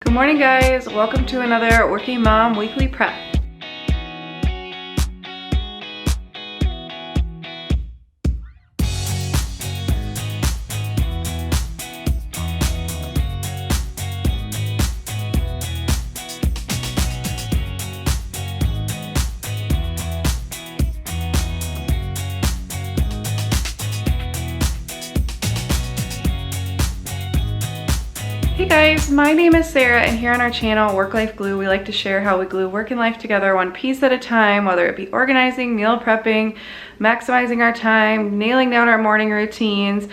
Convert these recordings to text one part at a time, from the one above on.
Good morning, guys. Welcome to another Working Mom Weekly Prep. Hey guys, my name is Sarah, and here on our channel, Work Life Glue, we like to share how we glue work and life together one piece at a time, whether it be organizing, meal prepping, maximizing our time, nailing down our morning routines,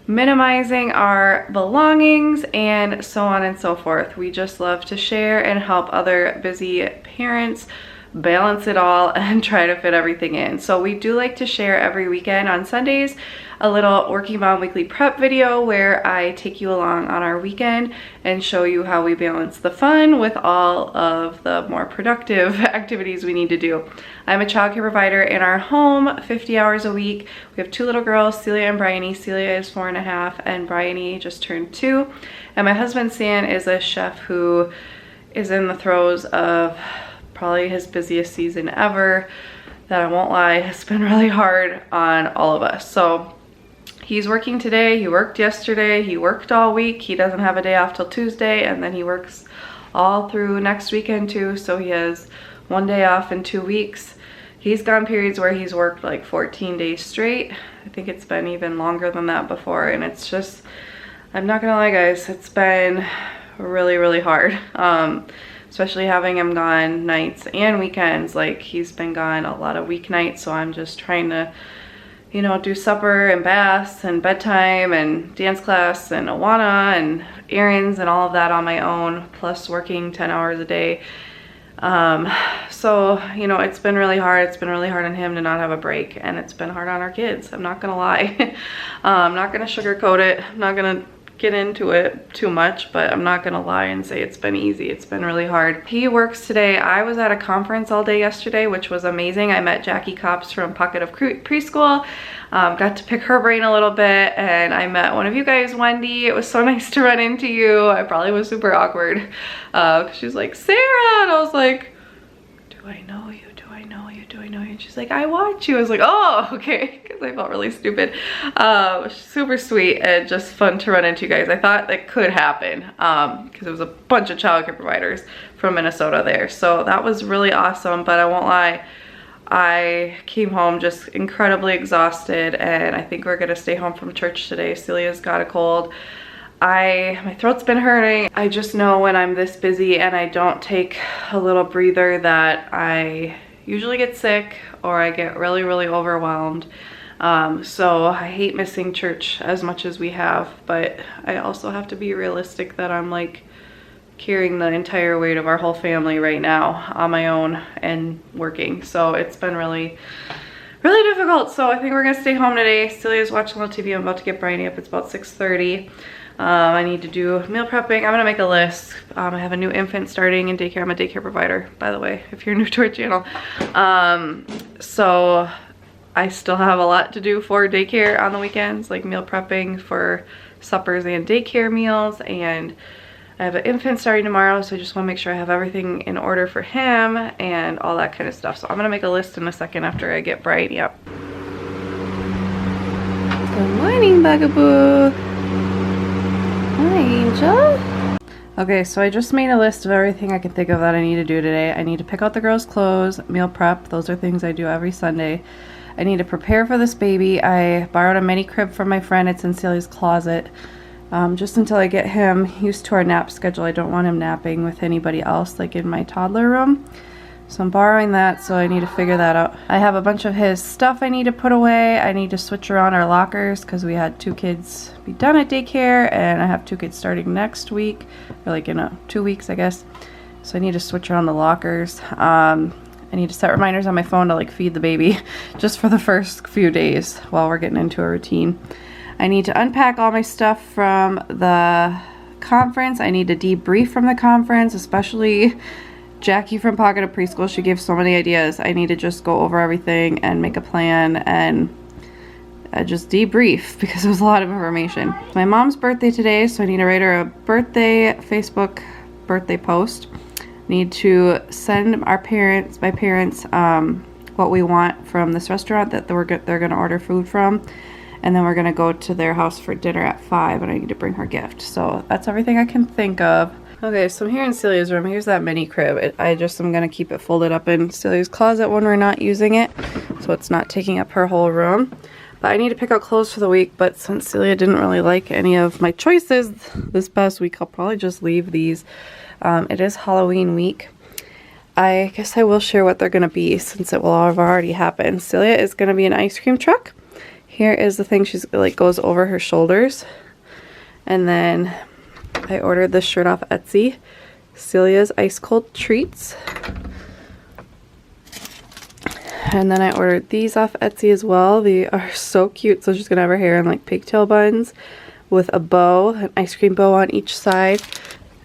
minimizing our belongings, and so on and so forth. We just love to share and help other busy parents balance it all and try to fit everything in. So we do like to share every weekend on Sundays a little Working Mom Weekly Prep video where I take you along on our weekend and show you how we balance the fun with all of the more productive activities we need to do. I'm a childcare provider in our home 50 hours a week. We have two little girls, Celia and Bryony. Celia is 4.5 and Bryony just turned 2. And my husband Stan is a chef who is in the throes of probably his busiest season ever. That I won't lie, has been really hard on all of us. So he's working today, he worked yesterday, he worked all week. He doesn't have a day off till Tuesday, and then he works all through next weekend too. So he has 1 day off in 2 weeks. He's gone periods where he's worked like 14 days straight. I think it's been even longer than that before, and it's just, I'm not gonna lie guys, it's been really, really hard. Especially having him gone nights and weekends. Like, he's been gone a lot of weeknights, so I'm just trying to, you know, do supper and baths and bedtime and dance class and Awana and errands and all of that on my own, plus working 10 hours a day. So, you know, it's been really hard. It's been really hard on him to not have a break, and it's been hard on our kids. I'm not gonna lie. I'm not gonna sugarcoat it. I'm not gonna get into it too much, but I'm not gonna lie and say it's been easy. It's been really hard. He works today. I was at a conference all day yesterday, which was amazing. I met Jackie Cops from Pocket of Preschool. Got to pick her brain a little bit, and I met one of you guys, Wendy. It was so nice to run into you. I probably was super awkward because she was like, Sarah, and I was like, do I know you? Do I know you? Do I know you? And she's like, I watch you. I was like, oh, okay, because I felt really stupid. Super sweet and just fun to run into you guys. I thought that could happen because it was a bunch of childcare providers from Minnesota there. So that was really awesome, but I won't lie, I came home just incredibly exhausted, and I think we're gonna stay home from church today. Celia's got a cold. My throat's been hurting. I just know when I'm this busy and I don't take a little breather that I usually get sick or I get really, really overwhelmed. So I hate missing church as much as we have, but I also have to be realistic that I'm like carrying the entire weight of our whole family right now on my own and working. So it's been really, really difficult. So I think we're gonna stay home today. Celia's watching a little TV. I'm about to get Bryony up. It's about 6:30. I need to do meal prepping. I'm gonna make a list. I have a new infant starting in daycare. I'm a daycare provider, by the way, if you're new to our channel. So I still have a lot to do for daycare on the weekends, like meal prepping for suppers and daycare meals, and I have an infant starting tomorrow, so I just want to make sure I have everything in order for him and all that kind of stuff. So I'm gonna make a list in a second after I get Bryony up. Good morning, Bugaboo. Hi, Angel. Okay, so I just made a list of everything I can think of that I need to do today. I need to pick out the girls' clothes, meal prep. Those are things I do every Sunday. I need to prepare for this baby. I borrowed a mini crib from my friend. It's in Celia's closet. Just until I get him used to our nap schedule. I don't want him napping with anybody else, like in my toddler room. So I'm borrowing that, so I need to figure that out. I have a bunch of his stuff I need to put away. I need to switch around our lockers because we had 2 kids be done at daycare, and I have 2 kids starting next week, or like in 2 weeks, I guess. So I need to switch around the lockers. I need to set reminders on my phone to like feed the baby just for the first few days while we're getting into a routine. I need to unpack all my stuff from the conference. I need to debrief from the conference, especially Jackie from Pocket of Preschool. She gave so many ideas. I need to just go over everything and make a plan and just debrief because it was a lot of information. My mom's birthday today, so I need to write her a birthday Facebook birthday post. Need to send my parents, what we want from this restaurant that they're gonna order food from, and then we're gonna go to their house for dinner at 5, and I need to bring her gift. So that's everything I can think of. Okay, so I'm here in Celia's room. Here's that mini crib. I just am gonna keep it folded up in Celia's closet when we're not using it, so it's not taking up her whole room. But I need to pick out clothes for the week, but since Celia didn't really like any of my choices this past week, I'll probably just leave these. It is Halloween week. I guess I will share what they're gonna be since it will have already happened. Celia is gonna be an ice cream truck. Here is the thing, she's like goes over her shoulders. And then I ordered this shirt off Etsy. Celia's Ice Cold Treats. And then I ordered these off Etsy as well. They are so cute. So she's gonna have her hair in like pigtail buns with a bow, an ice cream bow on each side.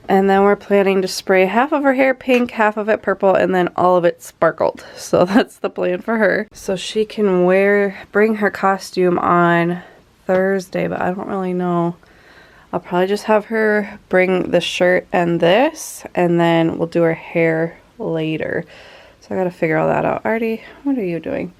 And then we're planning to spray half of her hair pink, half of it purple, and then all of it sparkled. So that's the plan for her. So she can bring her costume on Thursday, but I don't really know. I'll probably just have her bring the shirt and this, and then we'll do her hair later. So I gotta figure all that out. Artie, what are you doing?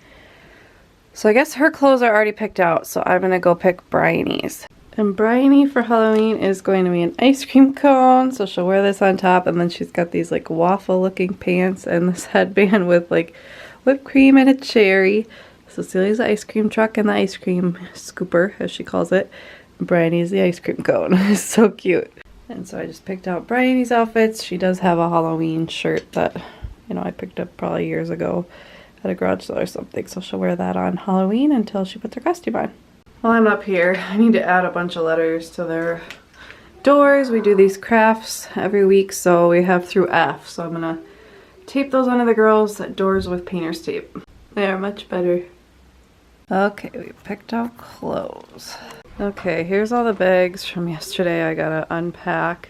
So I guess her clothes are already picked out, so I'm gonna go pick Bryony's. And Bryony for Halloween is going to be an ice cream cone, so she'll wear this on top, and then she's got these like waffle looking pants and this headband with like whipped cream and a cherry. So Celia's the ice cream truck and the ice cream scooper, as she calls it. Bryony's the ice cream cone. It's so cute. And so I just picked out Bryony's outfits. She does have a Halloween shirt that, you know, I picked up probably years ago at a garage sale or something, so she'll wear that on Halloween until she puts her costume on. While I'm up here, I need to add a bunch of letters to their doors. We do these crafts every week, so we have through F. So I'm gonna tape those onto the girls' doors with painter's tape. They are much better. Okay, we picked out clothes. Okay, here's all the bags from yesterday. I gotta unpack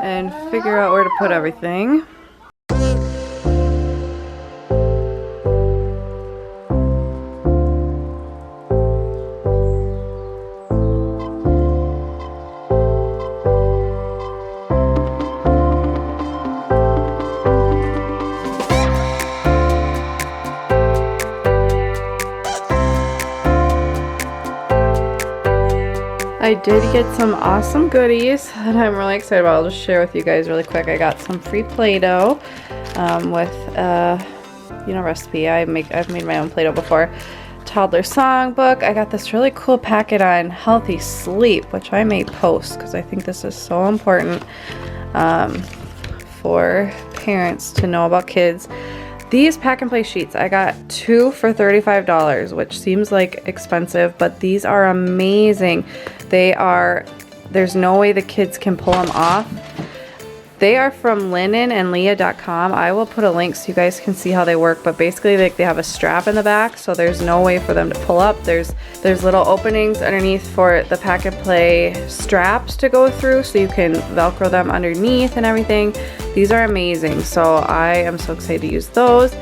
and figure out where to put everything. I did get some awesome goodies that I'm really excited about. I'll just share with you guys really quick. I got some free Play-Doh with recipe. I've made my own Play-Doh before. Toddler songbook. I got this really cool packet on healthy sleep, which I may post because I think this is so important for parents to know about kids. These pack and play sheets, I got 2 for $35, which seems like expensive, but these are amazing. There's no way the kids can pull them off. They are from linenandleah.com. I will put a link so you guys can see how they work, but basically they have a strap in the back, so there's no way for them to pull up. There's little openings underneath for the pack and play straps to go through, so you can Velcro them underneath and everything. These are amazing, so I am so excited to use those.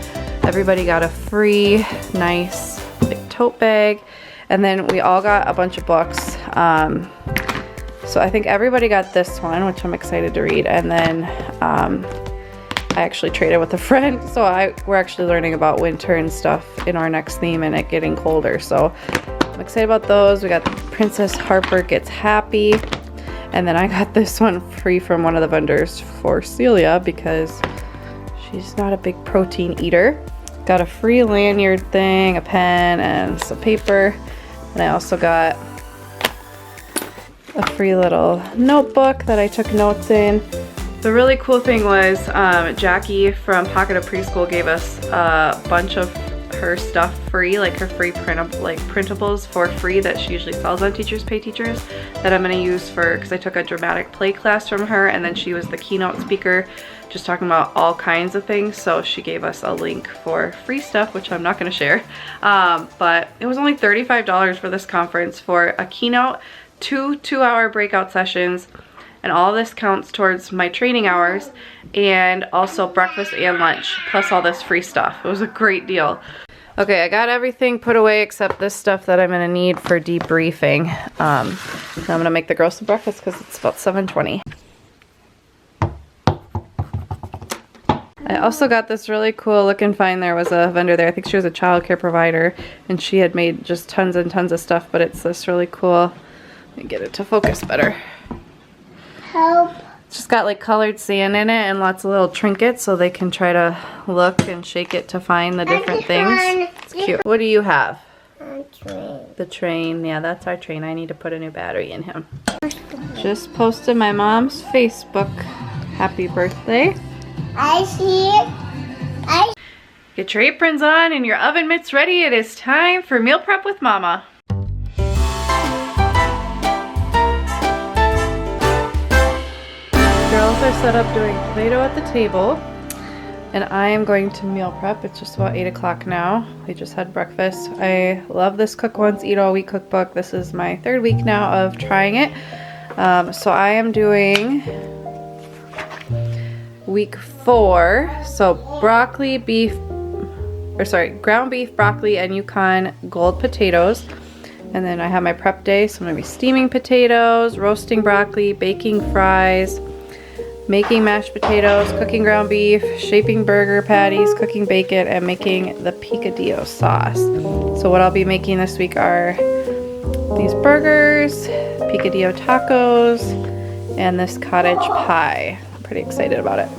Everybody got a free, nice tote bag, and then we all got a bunch of books. So I think everybody got this one, which I'm excited to read, and then I actually traded with a friend, so we're actually learning about winter and stuff in our next theme and it getting colder, so I'm excited about those. We got Princess Harper Gets Happy, and then I got this one free from one of the vendors for Celia because she's not a big protein eater. Got a free lanyard thing, a pen, and some paper, and I also got a free little notebook that I took notes in. The really cool thing was Jackie from Pocket of Preschool gave us a bunch of her stuff free, like her free printables for free that she usually sells on Teachers Pay Teachers, that I'm going to use because I took a dramatic play class from her, and then she was the keynote speaker just talking about all kinds of things, so she gave us a link for free stuff, which I'm not going to share, but it was only $35 for this conference for a keynote, 2 2-hour breakout sessions, and all this counts towards my training hours, and also breakfast and lunch, plus all this free stuff. It was a great deal. Okay, I got everything put away except this stuff that I'm gonna need for debriefing. I'm gonna make the girls some breakfast because it's about 7:20. I also got this really cool looking find. There was a vendor there. I think she was a childcare provider, and she had made just tons and tons of stuff, but it's this really cool. Let me get it to focus better. Help. It's just got like colored sand in it and lots of little trinkets so they can try to look and shake it to find the different things. It's cute. What do you have? A train. The train. Yeah, that's our train. I need to put a new battery in him. Just posted my mom's Facebook. Happy birthday. I see it. Get your aprons on and your oven mitts ready. It is time for meal prep with Mama. Girls are set up doing Play-Doh at the table, and I am going to meal prep. It's just about 8 o'clock now. We just had breakfast. I love this Cook Once, Eat All Week cookbook. This is my 3rd week now of trying it. So I am doing week 4. So broccoli, ground beef, broccoli, and Yukon Gold potatoes. And then I have my prep day, so I'm gonna be steaming potatoes, roasting broccoli, baking fries, making mashed potatoes, cooking ground beef, shaping burger patties, cooking bacon, and making the picadillo sauce. So what I'll be making this week are these burgers, picadillo tacos, and this cottage pie. I'm pretty excited about it.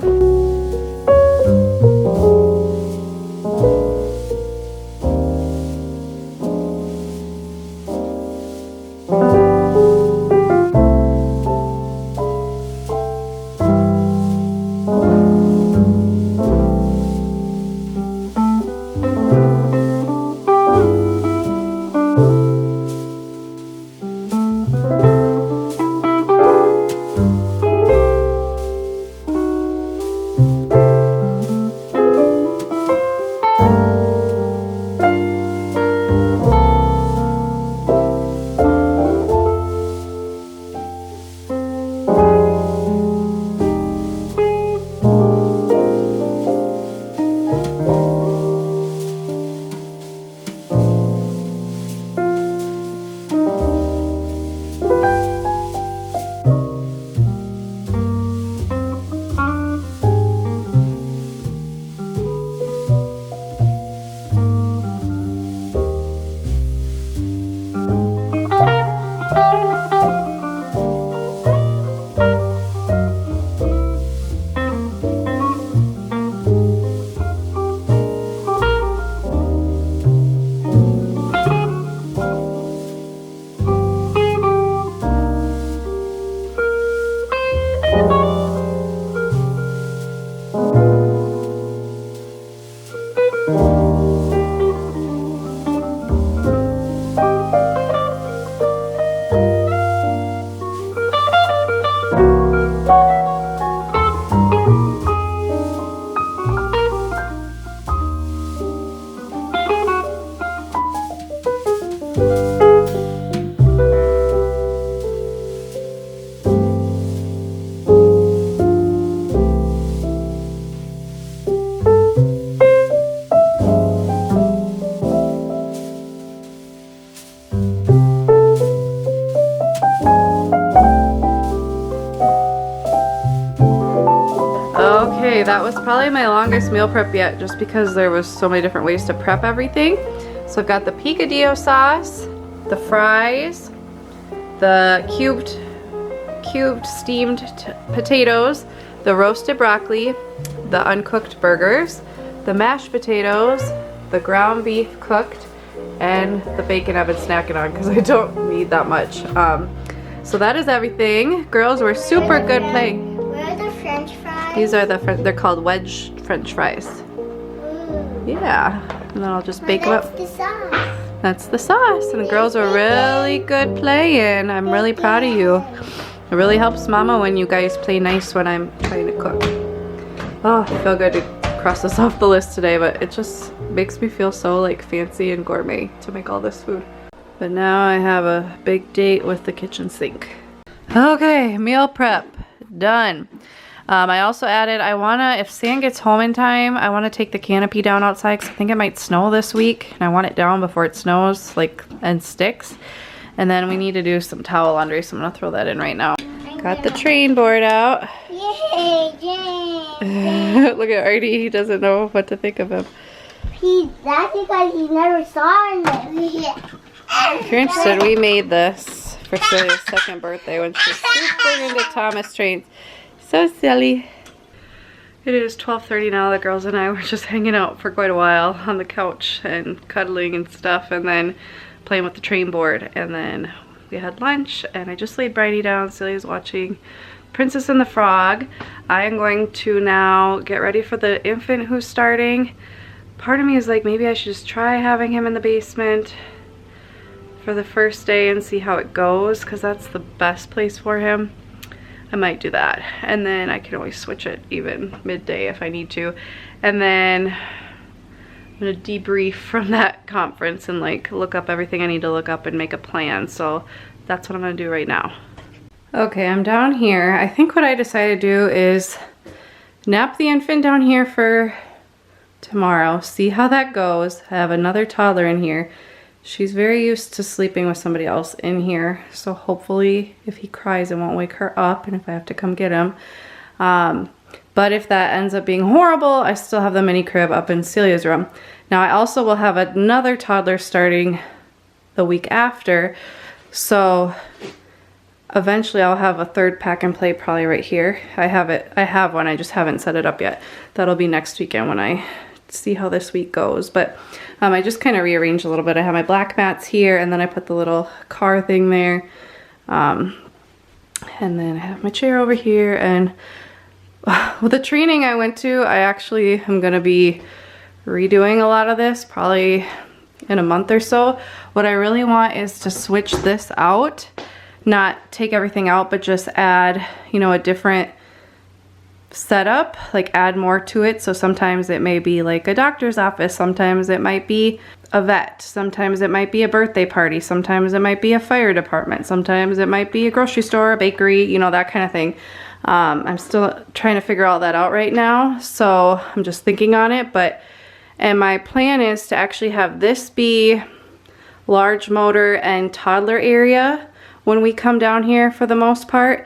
Okay, that was probably my longest meal prep yet, just because there was so many different ways to prep everything. So I've got the picadillo sauce, the fries, the cubed steamed potatoes, the roasted broccoli, the uncooked burgers, the mashed potatoes, the ground beef cooked, and the bacon I've been snacking on because I don't need that much. So that is everything. Girls were super good playing. Where are the French fries? These are they're called wedge French fries. Yeah, and then I'll just bake them up. That's the sauce. That's the sauce, and the girls are really good playing. I'm really proud of you. It really helps Mama when you guys play nice when I'm trying to cook. Oh, I feel good to cross this off the list today, but it just makes me feel so like fancy and gourmet to make all this food. But now I have a big date with the kitchen sink. Okay, meal prep done. I also added, if Sam gets home in time, I want to take the canopy down outside because I think it might snow this week, and I want it down before it snows and sticks. And then we need to do some towel laundry, so I'm gonna throw that in right now. Got the train board out. Yay, yay. infant. Look at Artie, he doesn't know what to think of him. That's because he never saw him. If you're interested, we made this for Celia's second birthday when she's super into Thomas trains. So silly. It is 12:30 now. The girls and I were just hanging out for quite a while on the couch and cuddling and stuff, and then playing with the train board, and then we had lunch, and I just laid Bridie down. Celia's watching Princess and the Frog. I am going to now get ready for the infant who's starting. Part of me is like, maybe I should just try having him in the basement for the first day and see how it goes, because that's the best place for him. I might do that, and then I can always switch it even midday if I need to. And then I'm gonna debrief from that conference and like look up everything I need to look up and make a plan. So that's what I'm gonna do right now. Okay, I'm down here. I think what I decided to do is nap the infant down here for tomorrow, see how that goes. I have another toddler in here. She's very used to sleeping with somebody else in here, so hopefully if he cries it won't wake her up and if I have to come get him. But if that ends up being horrible, I still have the mini crib up in Celia's room. Now I also will have another toddler starting the week after, so eventually I'll have a third pack and play probably right here. I have one, I just haven't set it up yet. That'll be next weekend when I see how this week goes. But I just kind of rearranged a little bit. I have my black mats here, and then I put the little car thing there. And then I have my chair over here. And with the training I went to, I actually am going to be redoing a lot of this probably in a month or so. What I really want is to switch this out, not take everything out, but just add, you know, a different setup, like add more to it. So sometimes it may be like a doctor's office, sometimes it might be a vet, sometimes it might be a birthday party, sometimes it might be a fire department, sometimes it might be a grocery store, a bakery, you know, that kind of thing. I'm still trying to figure all that out right now, so I'm just thinking on it. And my plan is to actually have this be large motor and toddler area when we come down here for the most part.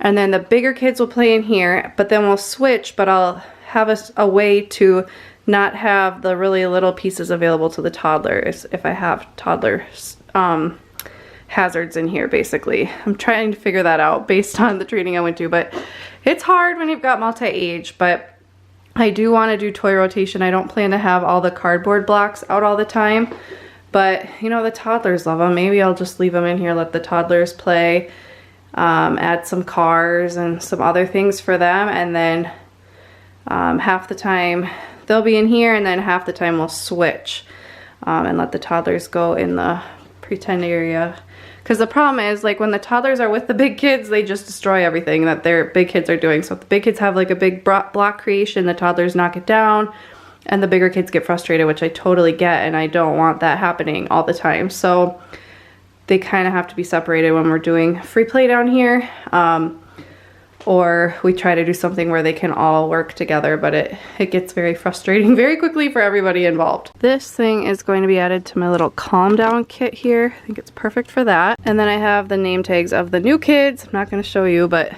And then the bigger kids will play in here, but then we'll switch, but I'll have a way to not have the really little pieces available to the toddlers if I have toddler hazards in here, basically. I'm trying to figure that out based on the training I went to, but it's hard when you've got multi-age. But I do want to do toy rotation. I don't plan to have all the cardboard blocks out all the time, but you know, the toddlers love them. Maybe I'll just leave them in here, let the toddlers play. Add some cars and some other things for them, and then half the time they'll be in here, and then half the time we'll switch and let the toddlers go in the pretend area. Because the problem is, like, when the toddlers are with the big kids, they just destroy everything that their big kids are doing. So if the big kids have like a big block creation, the toddlers knock it down and the bigger kids get frustrated, which I totally get, and I don't want that happening all the time. So they kind of have to be separated when we're doing free play down here, or we try to do something where they can all work together, but it gets very frustrating very quickly for everybody involved. This thing is going to be added to my little calm down kit here. I think it's perfect for that. And then I have the name tags of the new kids. I'm not going to show you, but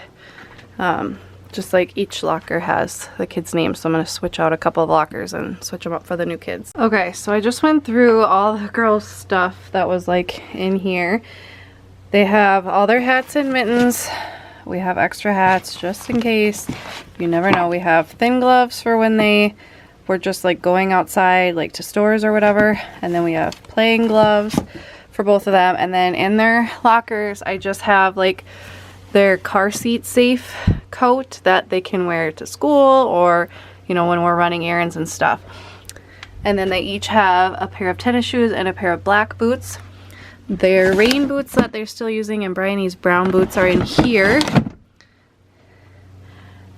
just like each locker has the kids' names, so I'm going to switch out a couple of lockers and switch them up for the new kids. Okay, so I just went through all the girls' stuff that was like in here. They have all their hats and mittens. We have extra hats just in case. You never know. We have thin gloves for when they were just like going outside, like to stores or whatever. And then we have playing gloves for both of them. And then in their lockers, I just have like their car seat safe coat that they can wear to school, or you know, when we're running errands and stuff. And then they each have a pair of tennis shoes and a pair of black boots. Their rain boots that they're still using and Bryony's brown boots are in here.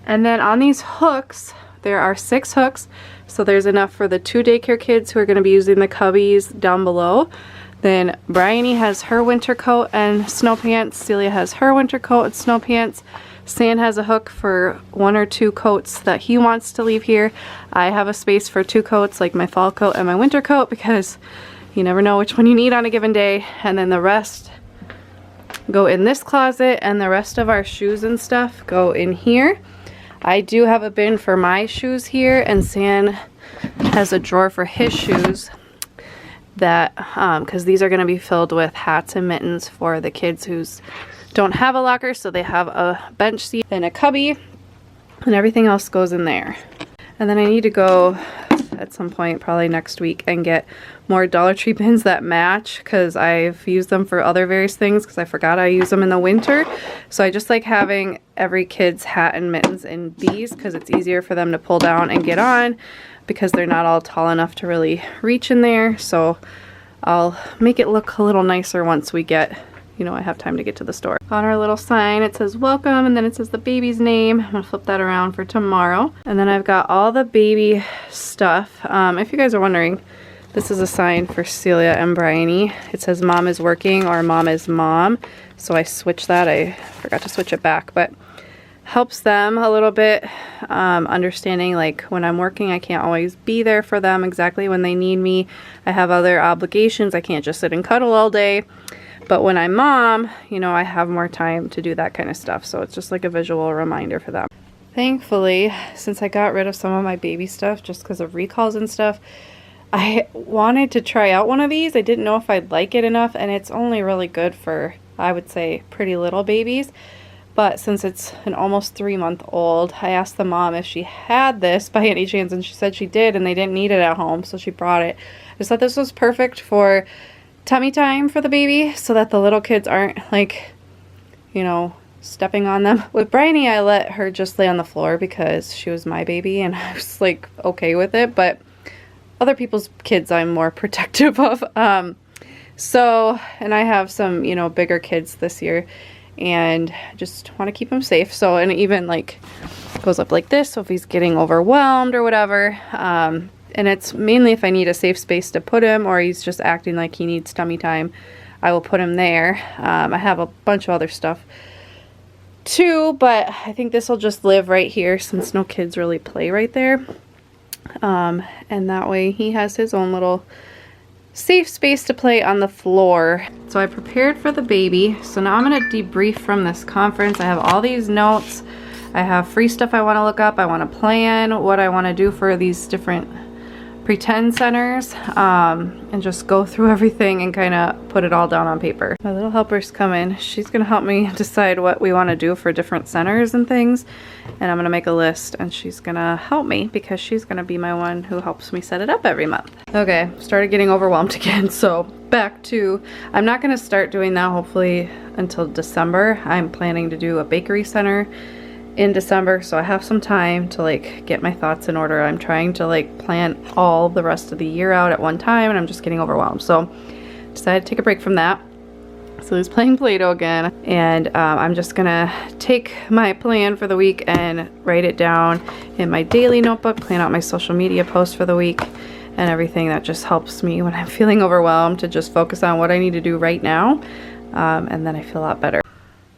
And then on these hooks, there are 6 hooks, so there's enough for the 2 daycare kids who are going to be using the cubbies down below. Then Bryony has her winter coat and snow pants. Celia has her winter coat and snow pants. Sam has a hook for 1 or 2 coats that he wants to leave here. I have a space for 2 coats, like my fall coat and my winter coat, because you never know which one you need on a given day. And then the rest go in this closet, and the rest of our shoes and stuff go in here. I do have a bin for my shoes here, and San has a drawer for his shoes that, because these are going to be filled with hats and mittens for the kids who don't have a locker, so they have a bench seat and a cubby, and everything else goes in there. And then I need to go at some point, probably next week, and get more Dollar Tree bins that match, because I've used them for other various things because I forgot I use them in the winter. So I just like having every kid's hat and mittens in these because it's easier for them to pull down and get on, because they're not all tall enough to really reach in there. So I'll make it look a little nicer once we get, you know, I have time to get to the store. On our little sign it says welcome, and then it says the baby's name. I'm gonna flip that around for tomorrow. And then I've got all the baby stuff. If you guys are wondering, this is a sign for Celia and Bryony. It says mom is working or mom is mom. So I switched that. I forgot to switch it back, but helps them a little bit, understanding like when I'm working I can't always be there for them exactly when they need me. I have other obligations. I can't just sit and cuddle all day. But when I'm mom, you know, I have more time to do that kind of stuff. So it's just like a visual reminder for them. Thankfully, since I got rid of some of my baby stuff just because of recalls and stuff, I wanted to try out one of these. I didn't know if I'd like it enough, and it's only really good for, I would say, pretty little babies. But since it's an almost 3-month-old, I asked the mom if she had this by any chance, and she said she did, and they didn't need it at home, so she brought it. I just thought this was perfect for tummy time for the baby, so that the little kids aren't, like, you know, stepping on them. With Bryony, I let her just lay on the floor because she was my baby, and I was, like, okay with it, but other people's kids I'm more protective of. So, and I have some, you know, bigger kids this year, and just want to keep him safe. So, and even like goes up like this, so if he's getting overwhelmed or whatever, and it's mainly if I need a safe space to put him or he's just acting like he needs tummy time, I will put him there. I have a bunch of other stuff too, but I think this will just live right here since no kids really play right there, and that way he has his own little safe space to play on the floor. So I prepared for the baby. So now I'm going to debrief from this conference. I have all these notes. I have free stuff I want to look up. I want to plan what I want to do for these different pretend centers, and just go through everything and kind of put it all down on paper. My little helper's coming. She's going to help me decide what we want to do for different centers and things, and I'm going to make a list, and she's going to help me because she's going to be my one who helps me set it up every month. Okay, started getting overwhelmed again, so back to, I'm not going to start doing that hopefully until December. I'm planning to do a bakery center in December, so I have some time to like get my thoughts in order. I'm trying to like plan all the rest of the year out at one time, and I'm just getting overwhelmed, so decided to take a break from that. So he's playing Play-Doh again, and I'm just gonna take my plan for the week and write it down in my daily notebook, plan out my social media posts for the week and everything. That just helps me when I'm feeling overwhelmed to just focus on what I need to do right now, and then I feel a lot better.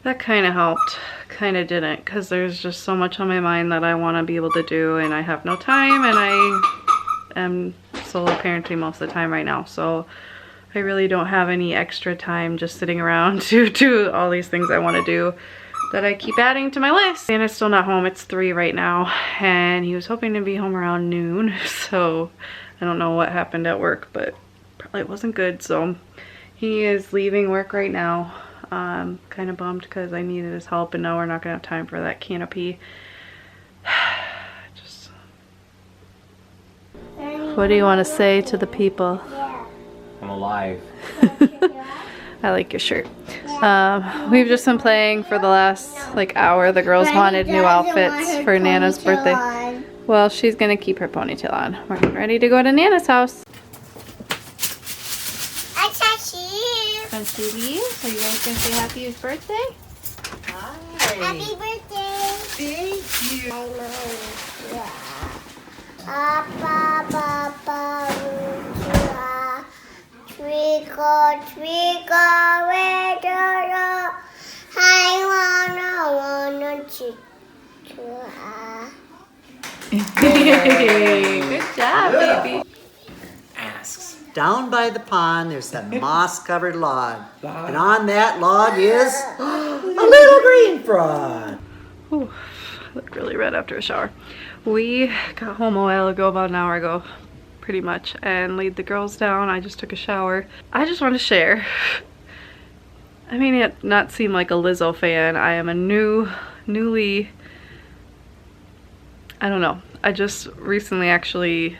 That kind of helped, kind of didn't, because there's just so much on my mind that I want to be able to do, and I have no time, and I am solo parenting most of the time right now, so I really don't have any extra time just sitting around to do all these things I want to do that I keep adding to my list. And it's still not home. It's 3 right now, and he was hoping to be home around noon, so I don't know what happened at work, but probably it wasn't good. So he is leaving work right now. Kind of bummed because I needed his help, and now we're not gonna have time for that canopy. Just, what do you want to say to the people? I'm alive. I like your shirt. We've just been playing for the last like hour. The girls wanted new outfits for Nana's birthday. Well, she's gonna keep her ponytail on. We're getting ready to go to Nana's house. Baby, are you guys gonna say happy birthday? Hi. Happy birthday. Thank you. Twinkle, twinkle, little, I wanna Good job, baby. Asks. Down by the pond, there's that moss-covered log. And on that log is a little green frog. Whew. look really red after a shower. We got home a while ago, about an hour ago, pretty much, and laid the girls down. I just took a shower. I just want to share. I may not seem like a Lizzo fan. I am a newly, I don't know. I just recently actually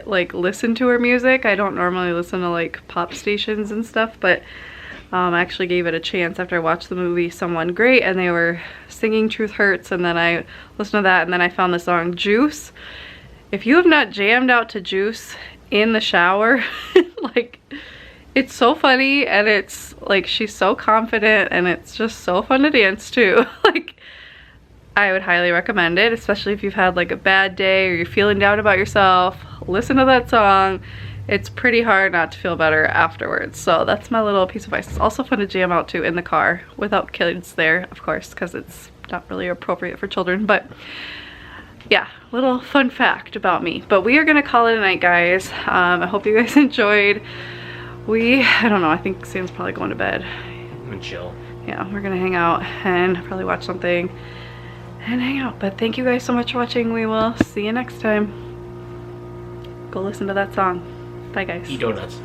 like listened to her music. I don't normally listen to like pop stations and stuff, but I actually gave it a chance after I watched the movie Someone Great, and they were singing Truth Hurts, and then I listened to that, and then I found the song Juice. If you have not jammed out to Juice in the shower, like, it's so funny, and it's like she's so confident, and it's just so fun to dance to. Like, I would highly recommend it, especially if you've had like a bad day or you're feeling down about yourself. Listen to that song. It's pretty hard not to feel better afterwards. So that's my little piece of advice. It's also fun to jam out to in the car without kids there, of course, because it's not really appropriate for children. But yeah, little fun fact about me. But we are gonna call it a night, guys. I hope you guys enjoyed. I don't know, I think Sam's probably going to bed. I'm gonna chill. Yeah, we're gonna hang out and probably watch something and hang out. But thank you guys so much for watching. We will see you next time. Go listen to that song. Bye, guys. Eat donuts.